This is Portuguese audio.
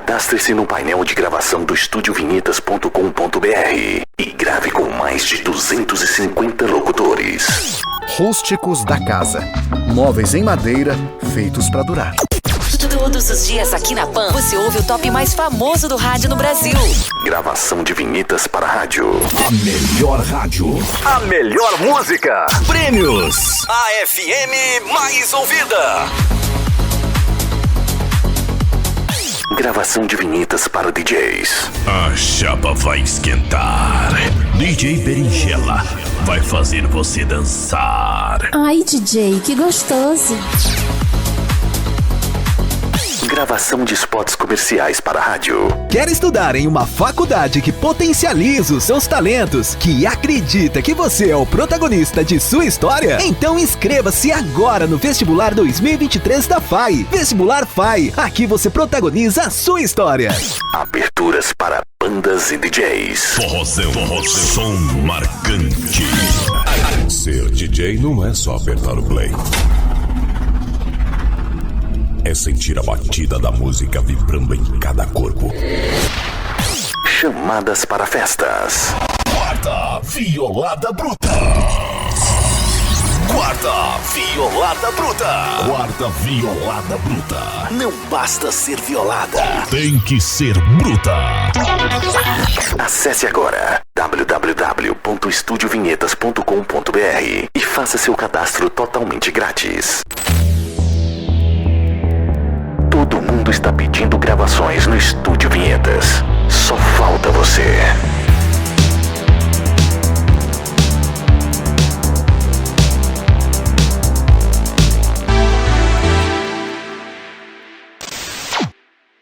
Cadastre-se no painel de gravação do estudiovinhetas.com.br e grave com mais de 250 locutores. Rústicos da Casa. Móveis em madeira, feitos para durar. Todos os dias aqui na PAN, você ouve o top mais famoso do rádio no Brasil. Gravação de vinhetas para rádio. A melhor rádio. A melhor música. Prêmios. A FM mais ouvida. Gravação de vinhetas para DJs. A chapa vai esquentar. DJ Berinjela vai fazer você dançar. Ai, DJ, que gostoso. Gravação de spots comerciais para rádio. Quer estudar em uma faculdade que potencializa os seus talentos, que acredita que você é o protagonista de sua história? Então inscreva-se agora no Vestibular 2023 da FAI. Vestibular FAI, aqui você protagoniza a sua história. Aberturas para bandas e DJs. Forrozão, som marcante. Ser DJ não é só apertar o play. É sentir a batida da música vibrando em cada corpo. Chamadas para festas. Quarta Violada Bruta. Quarta Violada Bruta. Quarta Violada Bruta. Não basta ser violada. Tem que ser bruta. Acesse agora www.estudiovinhetas.com.br e faça seu cadastro totalmente grátis. Todo mundo está pedindo gravações no Estúdio Vinhetas. Só falta você.